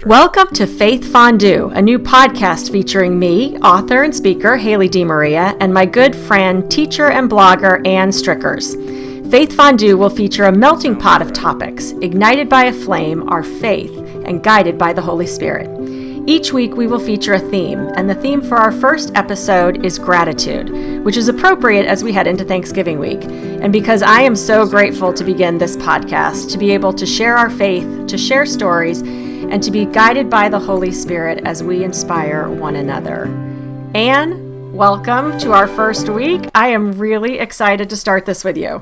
Welcome to Faith Fondue, a new podcast featuring me, author and speaker Haley DeMaria, and my good friend, teacher and blogger Ann Strickers. Faith Fondue will feature a melting pot of topics, ignited by a flame, our faith, and guided by the Holy Spirit. Each week we will feature a theme, and the theme for our first episode is gratitude, which is appropriate as we head into Thanksgiving week. And because I am so grateful to begin this podcast, to be able to share our faith, to share stories, and to be guided by the Holy Spirit as we inspire one another. Anne, welcome to our first week. I am really excited to start this with you.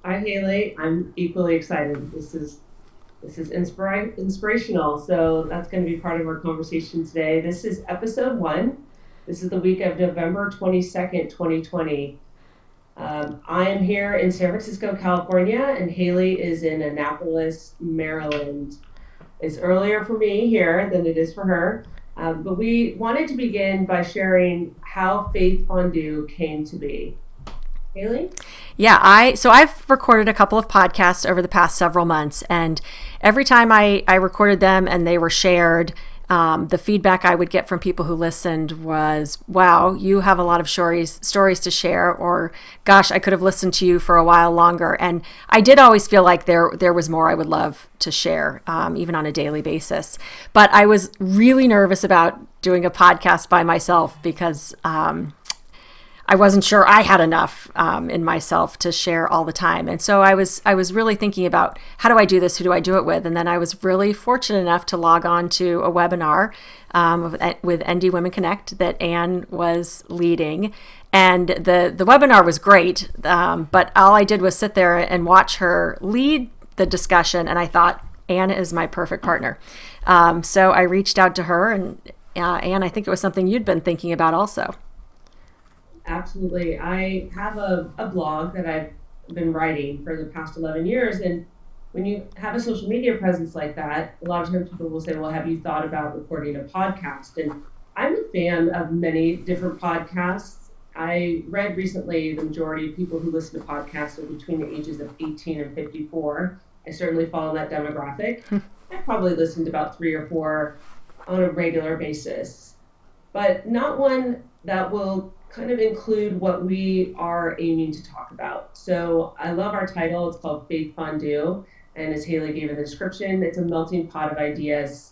Hi, Haley. I'm equally excited. This is inspirational, so that's going to be part of our conversation today. This is episode 1. This is the week of November 22nd, 2020. I am here in San Francisco, California, and Haley is in Annapolis, Maryland. It's earlier for me here than it is for her, but we wanted to begin by sharing how Faith Fondue came to be. Haley? Yeah, I've recorded a couple of podcasts over the past several months, and every time I recorded them and they were shared, the feedback I would get from people who listened was, wow, you have a lot of stories to share, or gosh, I could have listened to you for a while longer. And I did always feel like there was more I would love to share, even on a daily basis. But I was really nervous about doing a podcast by myself because I wasn't sure I had enough in myself to share all the time. And so I was really thinking about, how do I do this? Who do I do it with? And then I was really fortunate enough to log on to a webinar with ND Women Connect that Anne was leading. And the webinar was great, but all I did was sit there and watch her lead the discussion. And I thought, Anne is my perfect partner. So I reached out to her, and Anne, I think it was something you'd been thinking about also. Absolutely. I have a blog that I've been writing for the past 11 years. And when you have a social media presence like that, a lot of times people will say, well, have you thought about recording a podcast? And I'm a fan of many different podcasts. I read recently the majority of people who listen to podcasts are between the ages of 18 and 54. I certainly fall in that demographic. I probably listen to about 3 or 4 on a regular basis, but not one that will kind of include what we are aiming to talk about. So I love our title. It's called Faith Fondue. And as Haley gave in the description, it's a melting pot of ideas.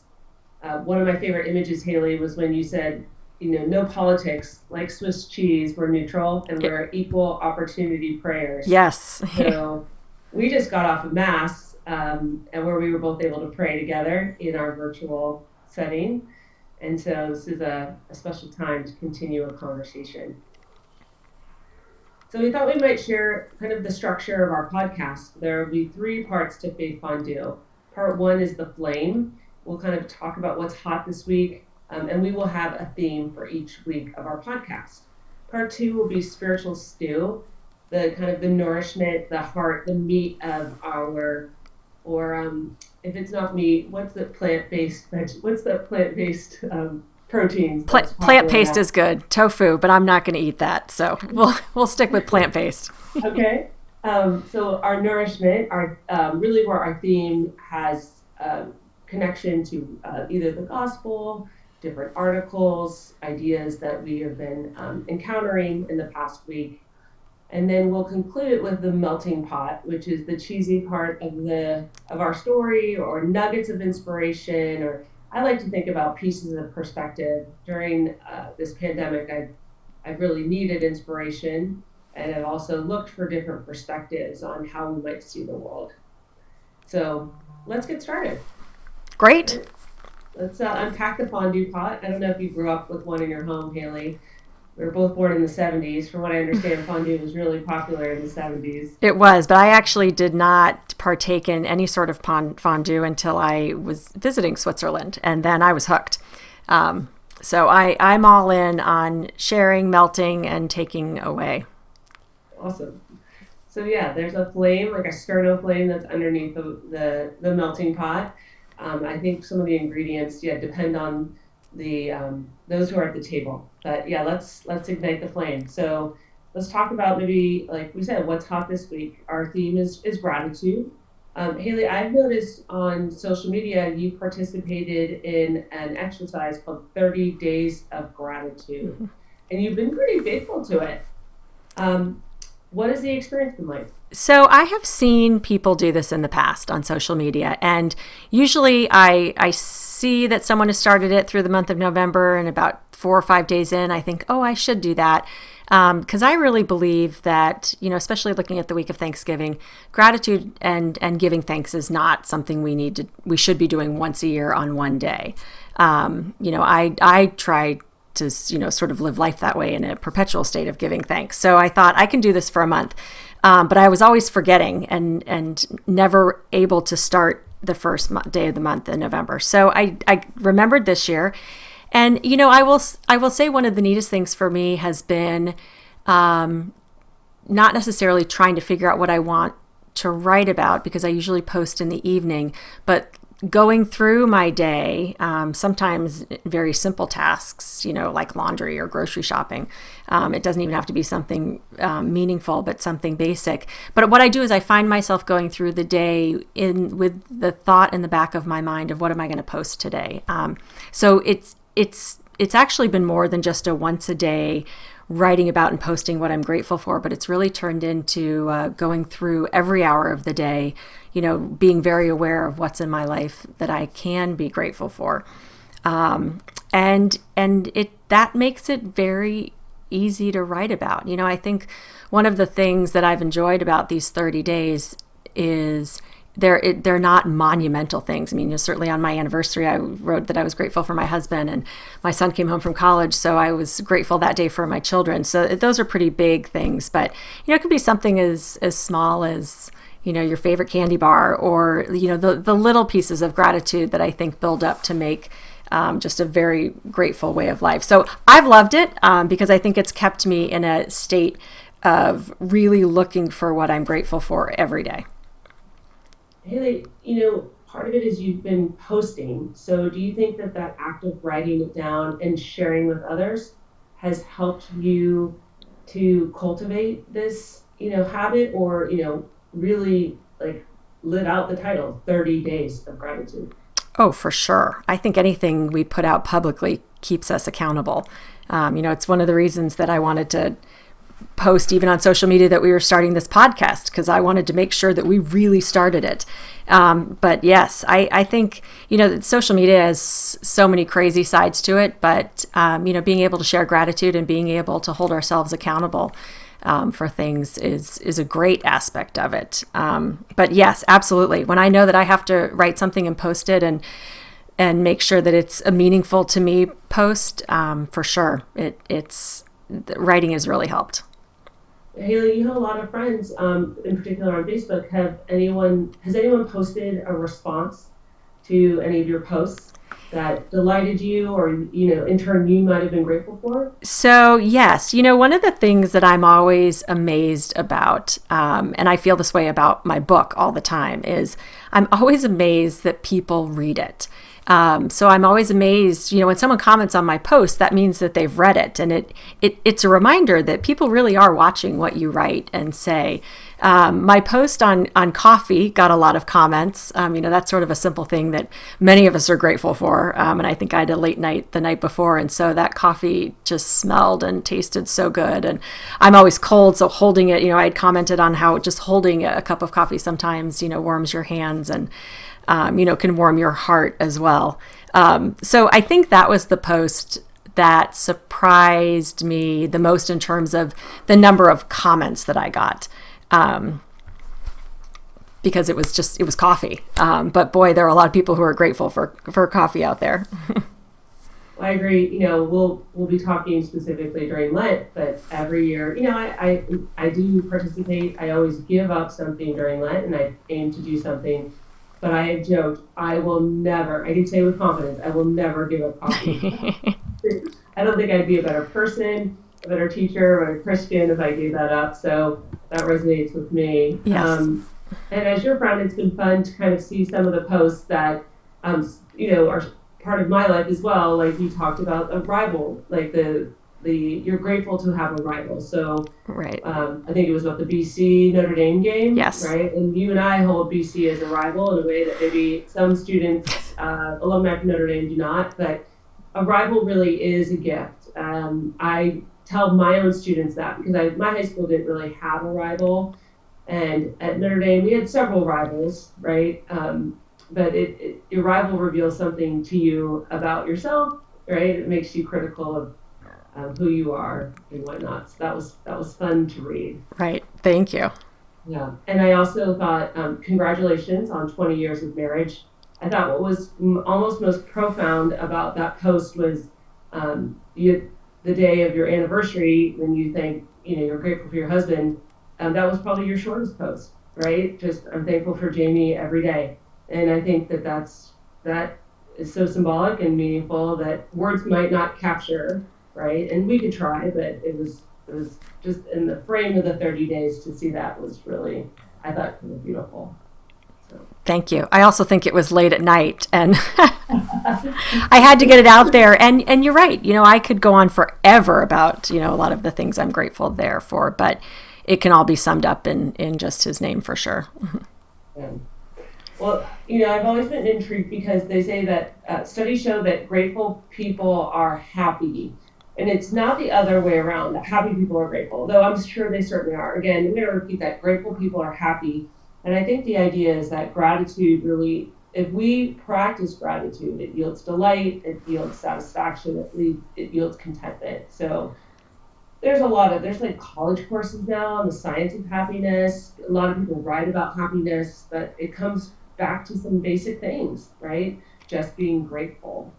One of my favorite images, Haley, was when you said, no politics, like Swiss cheese, we're neutral and we're equal opportunity prayers. Yes. So we just got off of Mass and where we were both able to pray together in our virtual setting. And so this is a special time to continue a conversation. So we thought we might share kind of the structure of our podcast. There will be 3 parts to Faith Fondue. Part 1 is the flame. We'll kind of talk about what's hot this week, and we will have a theme for each week of our podcast. Part 2 will be spiritual stew, the kind of the nourishment, the heart, the meat of our, or if it's not meat, what's the plant-based proteins? Plant-based is good. Tofu, but I'm not going to eat that. So we'll stick with plant-based. Okay. So our nourishment, really where our theme has connection to either the gospel, different articles, ideas that we have been encountering in the past week. And then we'll conclude it with the melting pot, which is the cheesy part of our story, or nuggets of inspiration, or I like to think about pieces of perspective. During this pandemic, I've really needed inspiration, and I've also looked for different perspectives on how we might see the world. So let's get started. Great. Let's unpack the fondue pot. I don't know if you grew up with one in your home, Haley. We were both born in the 70s. From what I understand, fondue was really popular in the 70s. It was, but I actually did not partake in any sort of fondue until I was visiting Switzerland, and then I was hooked. So I'm all in on sharing, melting, and taking away. Awesome. So yeah, there's a flame, like a sterno flame that's underneath the melting pot. I think some of the ingredients, depend on the those who are at the table. But yeah, let's ignite the flame. So let's talk about maybe, like we said, what's hot this week. Our theme is gratitude. Haley, I've noticed on social media you participated in an exercise called 30 Days of Gratitude, and you've been pretty faithful to it. Um, what has the experience been like? So I have seen people do this in the past on social media, and usually I see that someone has started it through the month of November, and about 4 or 5 days in, I think, oh, I should do that. Because I really believe that, especially looking at the week of Thanksgiving, gratitude and giving thanks is not something we should be doing once a year on one day. I try to, sort of live life that way in a perpetual state of giving thanks. So I thought I can do this for a month. But I was always forgetting and never able to start the first day of the month in November. So I remembered this year. And, I will say one of the neatest things for me has been not necessarily trying to figure out what I want to write about, because I usually post in the evening, but going through my day, sometimes very simple tasks, like laundry or grocery shopping. It doesn't even have to be something meaningful, but something basic. But what I do is I find myself going through the day with the thought in the back of my mind of what am I going to post today. So it's actually been more than just a once a day writing about and posting what I'm grateful for, but it's really turned into going through every hour of the day, being very aware of what's in my life that I can be grateful for. And that makes it very easy to write about. I think one of the things that I've enjoyed about these 30 days is they're not monumental things. I mean, certainly on my anniversary, I wrote that I was grateful for my husband, and my son came home from college, so I was grateful that day for my children. So those are pretty big things, but it could be something as small as your favorite candy bar, or the little pieces of gratitude that I think build up to make just a very grateful way of life. So I've loved it because I think it's kept me in a state of really looking for what I'm grateful for every day. Haley, part of it is you've been posting. So do you think that that act of writing it down and sharing with others has helped you to cultivate this, habit, or, really like live out the title, 30 Days of Gratitude? Oh, for sure. I think anything we put out publicly keeps us accountable. It's one of the reasons that I wanted to post even on social media that we were starting this podcast, because I wanted to make sure that we really started it. But yes, I think, social media has so many crazy sides to it, but, being able to share gratitude and being able to hold ourselves accountable for things is a great aspect of it. But yes, absolutely. When I know that I have to write something and post it and make sure that it's a meaningful to me post, for sure, writing has really helped. Haley, you have a lot of friends, in particular on Facebook. Has anyone posted a response to any of your posts that delighted you, or in turn you might have been grateful for? So yes, one of the things that I'm always amazed about, and I feel this way about my book all the time, is I'm always amazed that people read it. So I'm always amazed, when someone comments on my post, that means that they've read it. And it's a reminder that people really are watching what you write and say. My post on coffee got a lot of comments. That's sort of a simple thing that many of us are grateful for. And I think I had a late night the night before, and so that coffee just smelled and tasted so good. And I'm always cold, so holding it, I had commented on how just holding a cup of coffee sometimes, warms your hands and can warm your heart as well. So I think that was the post that surprised me the most in terms of the number of comments that I got. Because it was coffee. But boy, there are a lot of people who are grateful for coffee out there. I agree. We'll be talking specifically during Lent, but every year, I do participate. I always give up something during Lent, and I aim to do something. But I have joked, I will never, I can say with confidence, I will never give up coffee. I don't think I'd be a better person, a better teacher, or a Christian if I gave that up. So that resonates with me. Yes. And as your friend, it's been fun to kind of see some of the posts that, are part of my life as well. Like you talked about a rival, like the you're grateful to have a rival. So Right. I think it was about the BC Notre Dame game, Yes. right? And you and I hold BC as a rival in a way that maybe some students, alumni from Notre Dame, do not. But a rival really is a gift. I tell my own students that because my high school didn't really have a rival, and at Notre Dame we had several rivals, right? But your rival reveals something to you about yourself, right? It makes you critical of who you are and whatnot. So that was fun to read. Right. Thank you. Yeah, and I also thought congratulations on 20 years of marriage. I thought what was almost most profound about that post was the day of your anniversary when you think you're grateful for your husband. That was probably your shortest post, right? Just I'm thankful for Jamie every day, and I think that is so symbolic and meaningful that words might not capture, right? And we could try, but it was just in the frame of the 30 days to see that was really, I thought, really beautiful. So. Thank you. I also think it was late at night, and I had to get it out there. And you're right. I could go on forever about a lot of the things I'm grateful there for, but it can all be summed up in just his name for sure. Yeah. Well, I've always been intrigued because they say that studies show that grateful people are happy. And it's not the other way around, that happy people are grateful, though I'm sure they certainly are. Again, I'm going to repeat that grateful people are happy. And I think the idea is that gratitude really, if we practice gratitude, it yields delight, it yields satisfaction, it yields contentment. So there's like college courses now on the science of happiness. A lot of people write about happiness, but it comes back to some basic things, right? Just being grateful.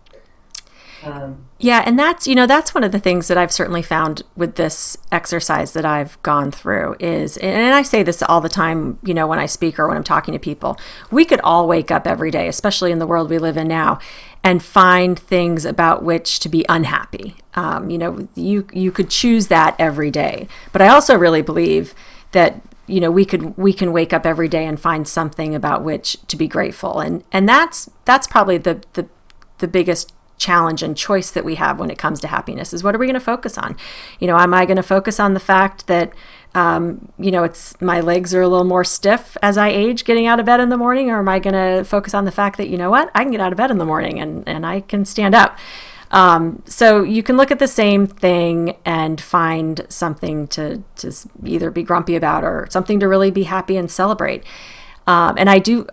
Yeah, and that's one of the things that I've certainly found with this exercise that I've gone through is, and I say this all the time, when I speak or when I'm talking to people, we could all wake up every day, especially in the world we live in now, and find things about which to be unhappy. You could choose that every day, but I also really believe that we can wake up every day and find something about which to be grateful, and that's probably the biggest challenge and choice that we have when it comes to happiness is what are we going to focus on? Am I going to focus on the fact that, it's my legs are a little more stiff as I age getting out of bed in the morning? Or am I going to focus on the fact that, I can get out of bed in the morning and I can stand up. So you can look at the same thing and find something to either be grumpy about or something to really be happy and celebrate. And I do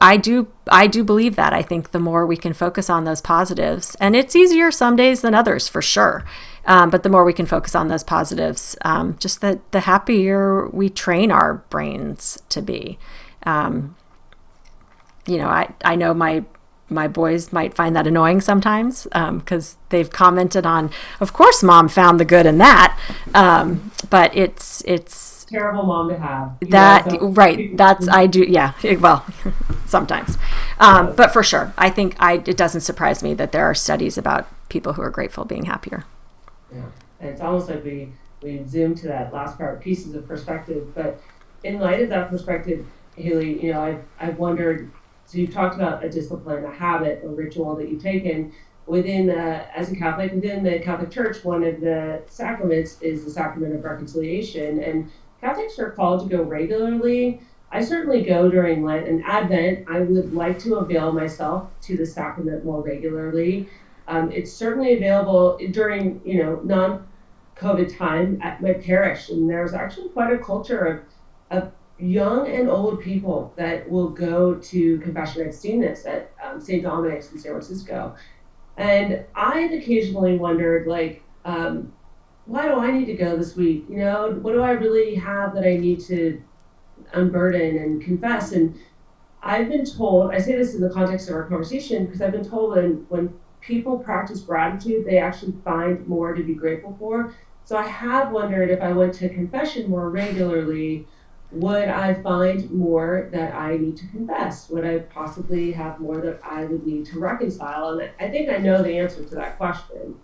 believe that. I think the more we can focus on those positives, and it's easier some days than others for sure. But the more we can focus on those positives, just the happier we train our brains to be. I know my boys might find that annoying sometimes because they've commented on, of course, Mom found the good in that. But it's terrible mom to have. Right. I do. Yeah. Well, sometimes. But for sure, I think it doesn't surprise me that there are studies about people who are grateful being happier. Yeah. And it's almost like we zoom to that last part, pieces of perspective. But in light of that perspective, Haley, I've wondered, so you've talked about a discipline, a habit, a ritual that you've taken within, as a Catholic, within the Catholic Church. One of the sacraments is the sacrament of reconciliation. And Catholics are called to go regularly. I certainly go during Lent and Advent. I would like to avail myself to the sacrament more regularly. It's certainly available during, non-COVID time at my parish. And there's actually quite a culture of young and old people that will go to confession. I've seen this at St. Dominic's in San Francisco. And I've occasionally wondered, why do I need to go this week? What do I really have that I need to unburden and confess? And I've been told, I say this in the context of our conversation, because I've been told that when people practice gratitude, they actually find more to be grateful for. So I have wondered if I went to confession more regularly, would I find more that I need to confess? Would I possibly have more that I would need to reconcile? And I think I know the answer to that question.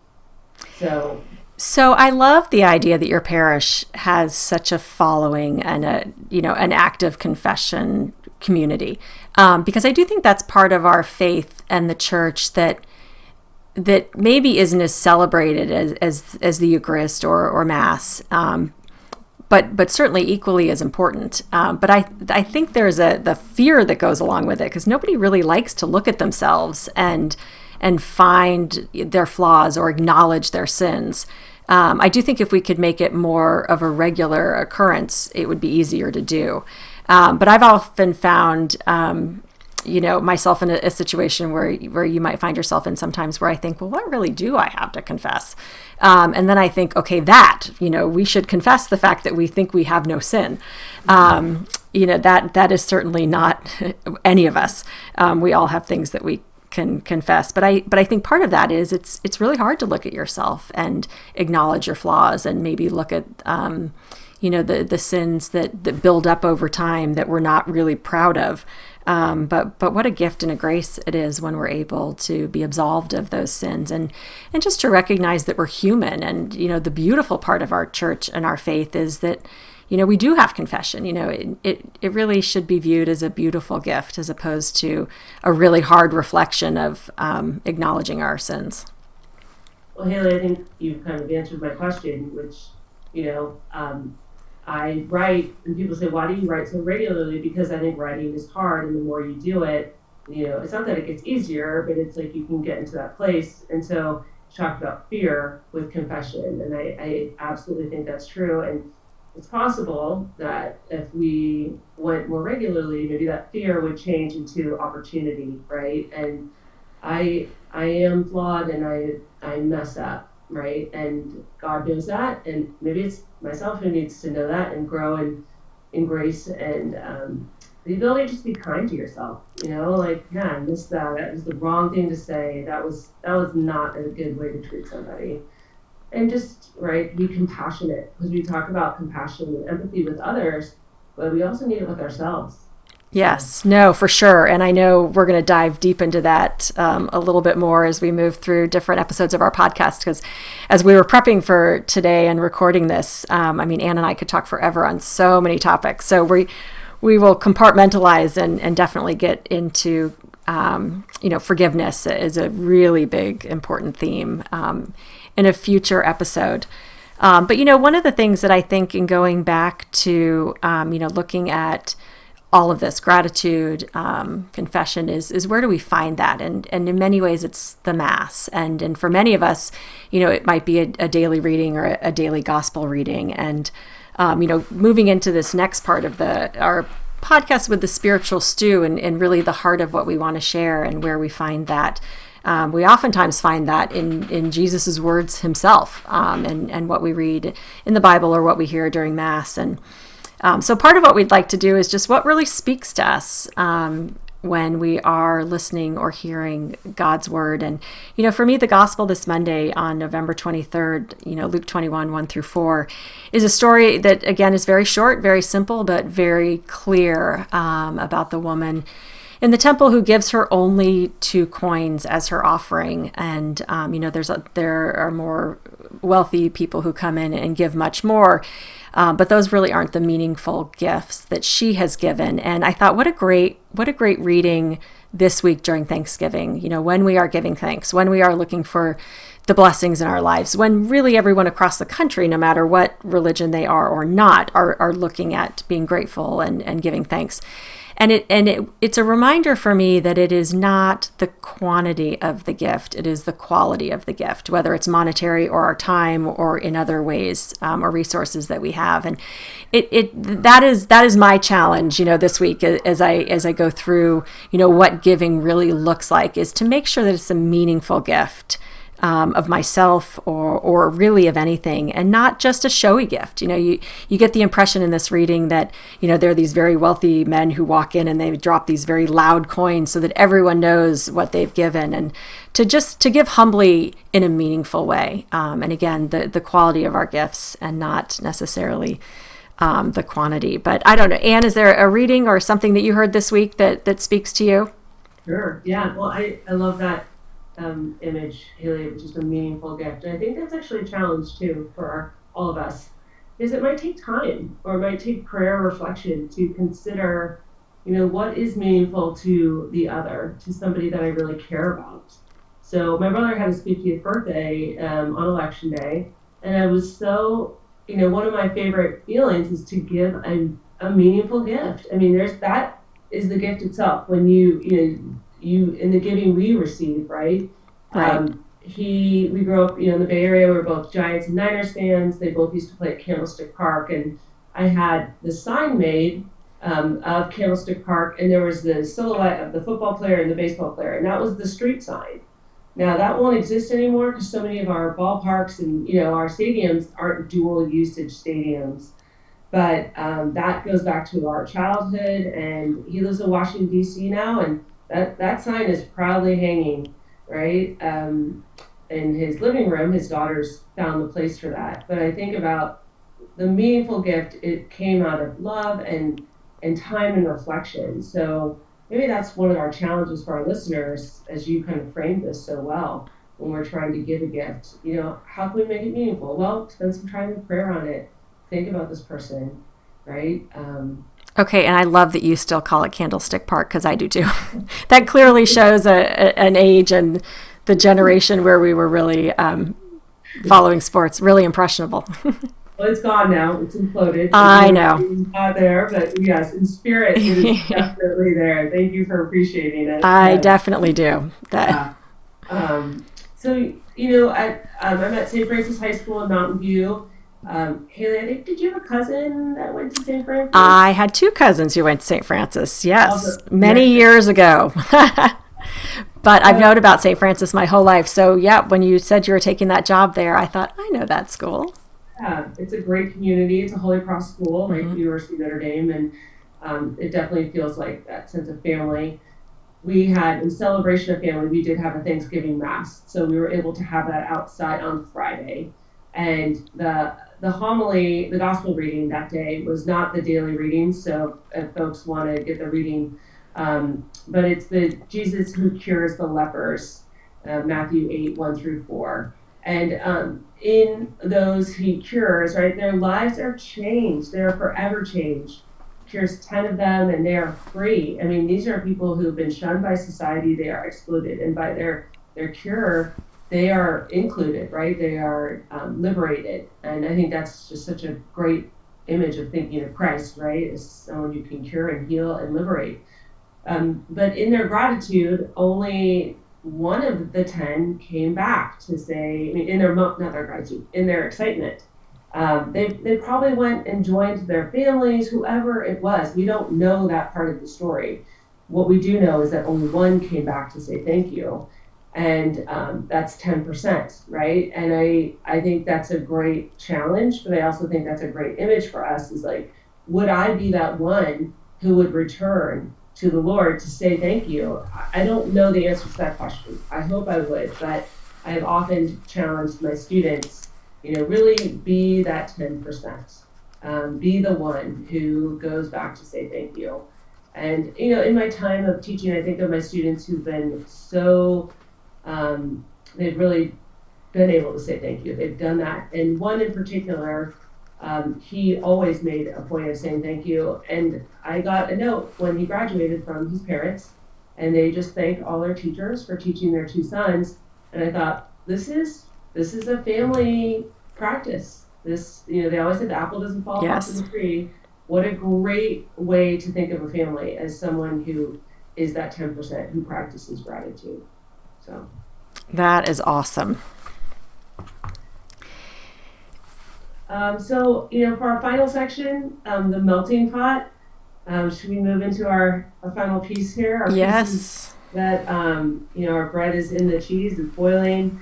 So I love the idea that your parish has such a following and an active confession community, because I do think that's part of our faith and the church, that that maybe isn't as celebrated as the Eucharist or Mass, but certainly equally as important. But I think there's the fear that goes along with it, because nobody really likes to look at themselves and find their flaws or acknowledge their sins. I do think if we could make it more of a regular occurrence, it would be easier to do. But I've often found, myself in a situation where you might find yourself in sometimes where I think, well, what really do I have to confess? And then I think, okay, we should confess the fact that we think we have no sin. That is certainly not any of us. We all have things that we can confess, but I think part of that is it's really hard to look at yourself and acknowledge your flaws, and maybe look at the sins that build up over time that we're not really proud of. But what a gift and a grace it is when we're able to be absolved of those sins, and just to recognize that we're human. And the beautiful part of our church and our faith is that we do have confession. It really should be viewed as a beautiful gift, as opposed to a really hard reflection of acknowledging our sins. Well, Haley, I think you've kind of answered my question, which, I write, and people say, why do you write so regularly? Because I think writing is hard, and the more you do it, it's not that it gets easier, but it's like you can get into that place. And so you talked about fear with confession, and I absolutely think that's true. And it's possible that if we went more regularly, maybe that fear would change into opportunity, right? And I am flawed, and I mess up, right? And God knows that, and maybe it's myself who needs to know that and grow in grace, and the ability to just be kind to yourself. I missed that. That was the wrong thing to say. That was not a good way to treat somebody. And just, be compassionate, because we talk about compassion and empathy with others, but we also need it with ourselves. Yes, no, for sure. And I know we're going to dive deep into that a little bit more as we move through different episodes of our podcast, because as we were prepping for today and recording this, Ann and I could talk forever on so many topics. So we will compartmentalize and definitely get into, forgiveness is a really big, important theme in a future episode. But one of the things that I think in going back to, looking at all of this gratitude, confession is where do we find that? And in many ways it's the Mass. And for many of us, it might be a daily reading or a daily gospel reading. And, moving into this next part of our podcast with the spiritual stew and really the heart of what we want to share and where we find that. We oftentimes find that in Jesus's words himself, and what we read in the Bible or what we hear during Mass. And so part of what we'd like to do is just what really speaks to us when we are listening or hearing God's word. And, for me, the gospel this Monday on November 23rd, Luke 21, 1-4, is a story that, again, is very short, very simple, but very clear about the woman in the temple who gives her only 2 coins as her offering. And, there are more wealthy people who come in and give much more. But those really aren't the meaningful gifts that she has given. And I thought, what a great reading this week during Thanksgiving, when we are giving thanks, when we are looking for the blessings in our lives, when really everyone across the country, no matter what religion they are or not, are looking at being grateful and giving thanks. And it's a reminder for me that it is not the quantity of the gift, it is the quality of the gift, whether it's monetary or our time or in other ways or resources that we have. And that is my challenge, this week as I go through, what giving really looks like, is to make sure that it's a meaningful gift. Of myself or really of anything, and not just a showy gift. You get the impression in this reading that, there are these very wealthy men who walk in and they drop these very loud coins so that everyone knows what they've given, and to give humbly in a meaningful way. And again, the quality of our gifts and not necessarily the quantity. But I don't know, Anne, is there a reading or something that you heard this week that speaks to you? Sure. Yeah. Well, I love that image, Elie, which is a meaningful gift. And I think that's actually a challenge too for all of us, is it might take time, or it might take prayer reflection to consider, what is meaningful to the other, to somebody that I really care about. So my brother had his 50th birthday on election day, and I was so, one of my favorite feelings is to give a meaningful gift. I mean, that is the gift itself when you in the giving we receive, right? Right. We grew up, in the Bay Area. We were both Giants and Niners fans. They both used to play at Candlestick Park, and I had the sign made of Candlestick Park, and there was the silhouette of the football player and the baseball player, and that was the street sign. Now that won't exist anymore because so many of our ballparks and our stadiums aren't dual usage stadiums. But that goes back to our childhood, and he lives in Washington D.C. now, and that sign is proudly hanging, right, in his living room. His daughters found the place for that. But I think about the meaningful gift. It came out of love and time and reflection. So maybe that's one of our challenges for our listeners, as you kind of framed this so well, when we're trying to give a gift. How can we make it meaningful? Well, spend some time in prayer on it. Think about this person, right? Okay, and I love that you still call it Candlestick Park, because I do too. That clearly shows an age and the generation where we were really following sports, really impressionable. Well, it's gone now. It's imploded. I know. It's not there, but yes, in spirit, it is definitely there. Thank you for appreciating it. I definitely do. Yeah. So, I'm at St. Francis High School in Mountain View. Haley, I think, did you have a cousin that went to St. Francis? I had two cousins who went to St. Francis, yes, many years ago. But I've known about St. Francis my whole life. So, yeah, when you said you were taking that job there, I thought, I know that school. Yeah, it's a great community. It's a Holy Cross school, like University of Notre Dame, and it definitely feels like that sense of family. We had, in celebration of family, we did have a Thanksgiving Mass. So we were able to have that outside on Friday. And the homily, the gospel reading that day was not the daily reading. So if folks want to get the reading, but it's the Jesus who cures the lepers, Matthew 8, 1-4. And in those he cures, right, their lives are changed. They're forever changed. Cures 10 of them, and they are free. I mean, these are people who've been shunned by society. They are excluded. And by their cure, they are included, right? They are liberated. And I think that's just such a great image of thinking of Christ, right? As someone who can cure and heal and liberate. But in their gratitude, only one of the 10 came back to say, I mean, not their gratitude, in their excitement. They probably went and joined their families, whoever it was. We don't know that part of the story. What we do know is that only one came back to say thank you. And that's 10%, right? And I think that's a great challenge, but I also think that's a great image for us, is like, would I be that one who would return to the Lord to say thank you? I don't know the answer to that question. I hope I would, but I have often challenged my students, really be that 10%. Be the one who goes back to say thank you. And, in my time of teaching, I think of my students who've been so, they've really been able to say thank you. They've done that. And one in particular, he always made a point of saying thank you. And I got a note when he graduated from his parents, and they just thanked all their teachers for teaching their two sons. And I thought, this is a family practice. They always said the apple doesn't fall off the tree. What a great way to think of a family, as someone who is that 10% who practices gratitude. So that is awesome. So, for our final section, the melting pot, should we move into our final piece here? Yes. That, our bread is in the cheese, it's boiling.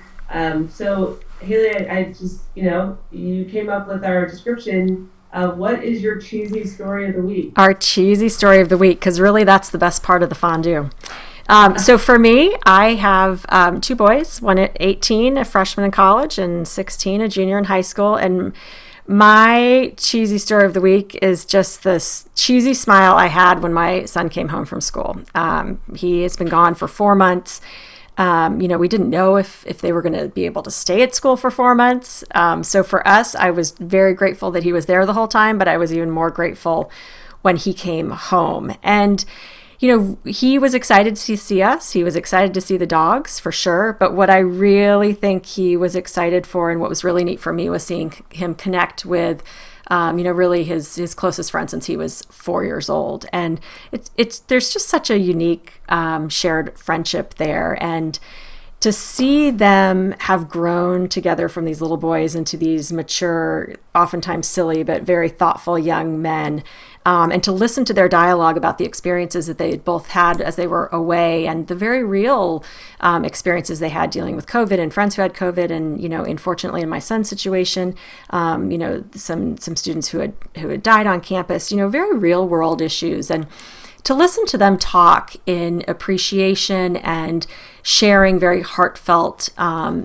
So, Haley, I just, you came up with our description. What is your cheesy story of the week? Our cheesy story of the week, because really that's the best part of the fondue. So for me, I have two boys, one at 18, a freshman in college, and 16, a junior in high school. And my cheesy story of the week is just this cheesy smile I had when my son came home from school. He has been gone for 4 months. We didn't know if they were going to be able to stay at school for 4 months. So for us, I was very grateful that he was there the whole time, but I was even more grateful when he came home. And he was excited to see us. He was excited to see the dogs for sure. But what I really think he was excited for, and what was really neat for me, was seeing him connect with, really his closest friend since he was 4 years old. And there's just such a unique shared friendship there. And to see them have grown together from these little boys into these mature, oftentimes silly, but very thoughtful young men, and to listen to their dialogue about the experiences that they both had as they were away, and the very real experiences they had dealing with COVID and friends who had COVID, and unfortunately in my son's situation, some students who had died on campus, very real world issues. And to listen to them talk in appreciation and sharing very heartfelt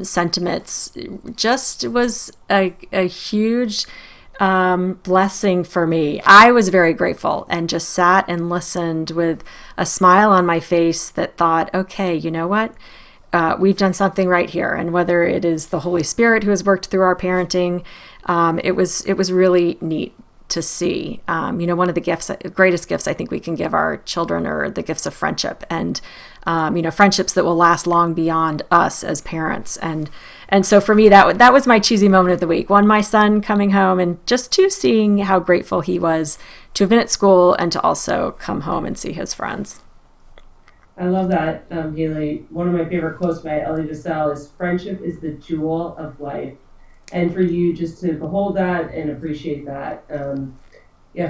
sentiments just was a huge blessing for me. I was very grateful and just sat and listened with a smile on my face that thought, okay, you know what? We've done something right here. And whether it is the Holy Spirit who has worked through our parenting, it was really neat to see. One of the greatest gifts I think we can give our children are the gifts of friendship, and friendships that will last long beyond us as parents. And so for me, that was my cheesy moment of the week. One, my son coming home, and just two, seeing how grateful he was to have been at school and to also come home and see his friends. I love that, Haley. One of my favorite quotes by Elie Wiesel is, "Friendship is the jewel of life." And for you just to behold that and appreciate that.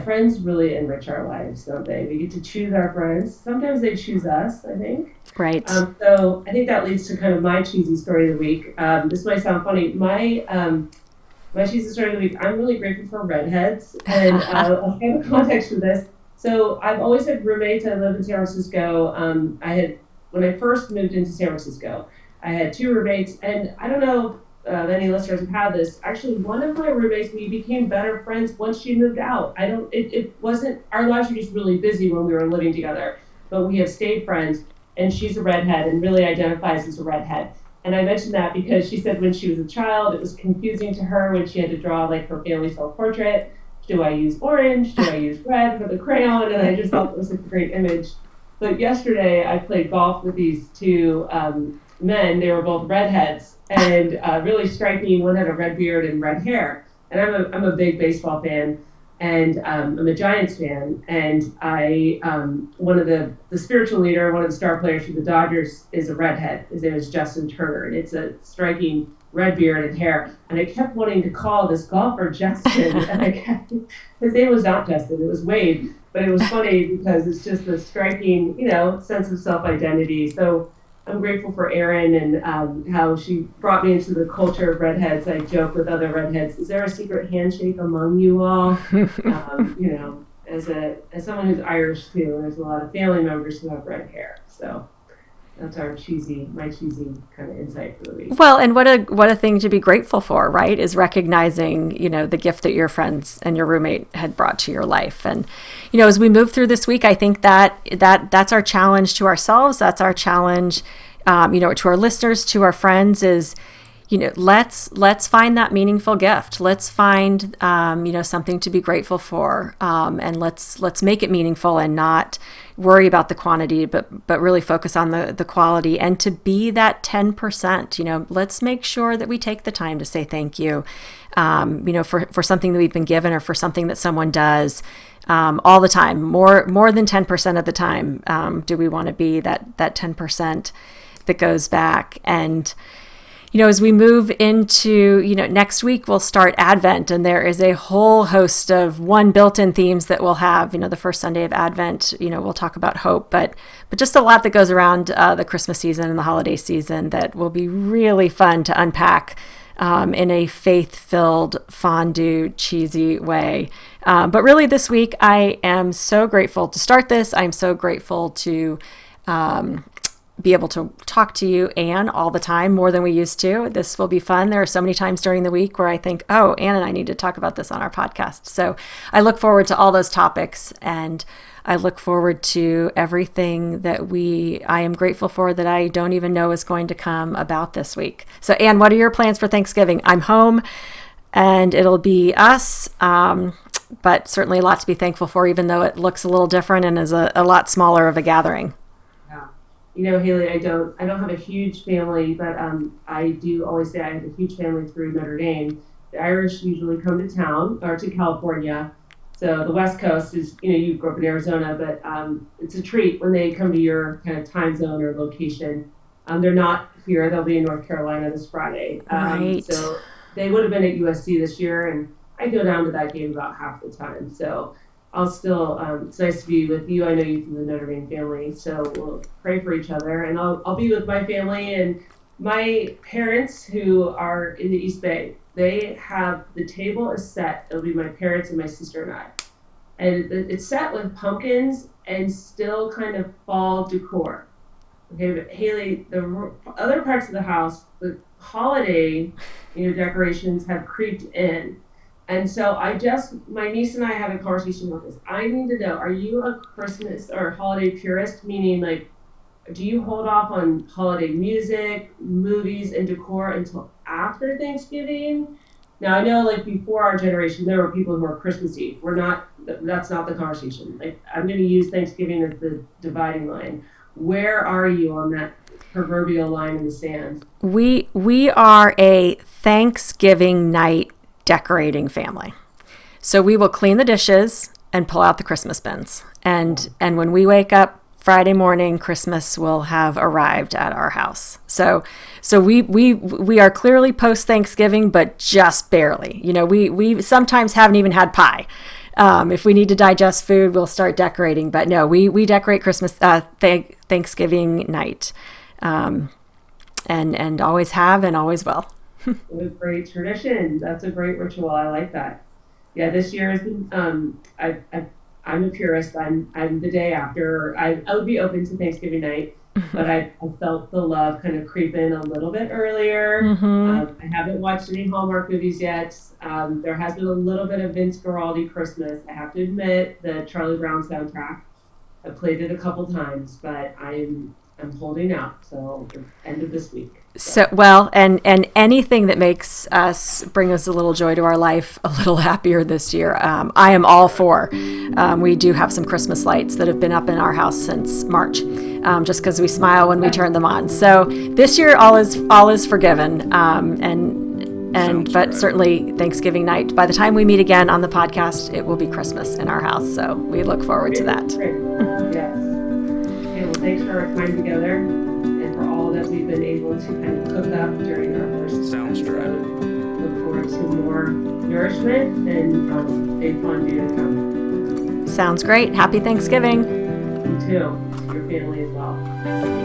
Friends really enrich our lives, don't they? We get to choose our friends. Sometimes they choose us, I think. Right. So I think that leads to kind of my cheesy story of the week. This might sound funny. My cheesy story of the week, I'm really grateful for redheads. And I'll give a context for this. So I've always had roommates. I lived in San Francisco. When I first moved into San Francisco, I had two roommates. And I don't know many listeners have had this. Actually, one of my roommates, we became better friends once she moved out. It wasn't, our lives were just really busy when we were living together, but we have stayed friends, and she's a redhead and really identifies as a redhead. And I mentioned that because she said when she was a child, it was confusing to her when she had to draw like her family self-portrait. Do I use orange? Do I use red for the crayon? And I just thought it was a great image. But yesterday I played golf with these two men. They were both redheads, and really striking. One had a red beard and red hair. And I'm a big baseball fan, and I'm a Giants fan. And one of the spiritual leader, one of the star players for the Dodgers, is a redhead. His name is Justin Turner, and it's a striking red beard and hair. And I kept wanting to call this golfer Justin, and his name was not Justin, it was Wade. But it was funny because it's just a striking, sense of self-identity. So I'm grateful for Erin and how she brought me into the culture of redheads. I joke with other redheads, is there a secret handshake among you all? As someone who's Irish too, there's a lot of family members who have red hair. So that's my cheesy kind of insight for the week. Well, and what a thing to be grateful for, right? Is recognizing, the gift that your friends and your roommate had brought to your life. And, as we move through this week, I think that's our challenge to ourselves. That's our challenge, to our listeners, to our friends is, let's find that meaningful gift. Let's find, something to be grateful for. And let's make it meaningful and not worry about the quantity, but really focus on the quality, and to be that 10%, let's make sure that we take the time to say thank you, for something that we've been given, or for something that someone does, all the time, more than 10% of the time. Do we want to be that 10% that goes back? And, as we move into, next week, we'll start Advent, and there is a whole host of built-in themes that we'll have. The first Sunday of Advent, we'll talk about hope, but just a lot that goes around the Christmas season and the holiday season that will be really fun to unpack in a faith-filled, fondue, cheesy way. But really this week, I am so grateful to start this. I'm so grateful to be able to talk to you, Anne, all the time, more than we used to. This will be fun. There are so many times during the week where I think, oh, Anne and I need to talk about this on our podcast. So I look forward to all those topics, and I look forward to everything that I am grateful for that I don't even know is going to come about this week. So Anne, what are your plans for Thanksgiving? I'm home, and it'll be us. but certainly a lot to be thankful for, even though it looks a little different and is a lot smaller of a gathering. Yeah. Haley, I don't have a huge family, but I do always say I have a huge family through Notre Dame. The Irish usually come to town or to California. So the West Coast is, you grew up in Arizona, but it's a treat when they come to your kind of time zone or location. They're not here; they'll be in North Carolina this Friday. Right. So they would have been at USC this year, and I go down to that game about half the time. So I'll still, it's nice to be with you. I know you from the Notre Dame family, so we'll pray for each other. And I'll be with my family and my parents who are in the East Bay. They have, the table is set. It'll be my parents and my sister and I. And it's set with pumpkins and still kind of fall decor. Okay, but Haley, the other parts of the house, the holiday, decorations have creeped in. And so my niece and I had a conversation about this. I need to know, are you a Christmas or holiday purist? Meaning, like, do you hold off on holiday music, movies, and decor until after Thanksgiving? Now, I know, like, before our generation, there were people who were Christmassy. That's not the conversation. Like, I'm going to use Thanksgiving as the dividing line. Where are you on that proverbial line in the sand? We are a Thanksgiving night decorating family. So we will clean the dishes and pull out the Christmas bins. And when we wake up Friday morning, Christmas will have arrived at our house. So we are clearly post Thanksgiving, but just barely. We sometimes haven't even had pie. If we need to digest food, we'll start decorating. But no, we decorate Christmas Thanksgiving night, and always have and always will. What a great tradition. That's a great ritual. I like that. Yeah, this year has been, I'm a purist. I'm the day after. I would be open to Thanksgiving night, but I felt the love kind of creep in a little bit earlier. Mm-hmm. I haven't watched any Hallmark movies yet. There has been a little bit of Vince Guaraldi Christmas. I have to admit, the Charlie Brown soundtrack. I played it a couple times, but I'm holding out. So end of this week. So well, and anything that makes us bring us a little joy to our life, a little happier this year, I am all for. We do have some Christmas lights that have been up in our house since March, just because we smile when we turn them on. So this year, all is forgiven, but certainly Thanksgiving night. By the time we meet again on the podcast, it will be Christmas in our house. So we look forward to that. Yes. Okay, well, thanks for our time together. For all that we've been able to kind of cook up during our first episode. Look forward to more nourishment and a fondue to come. Sounds great. Happy Thanksgiving. You too. To your family as well.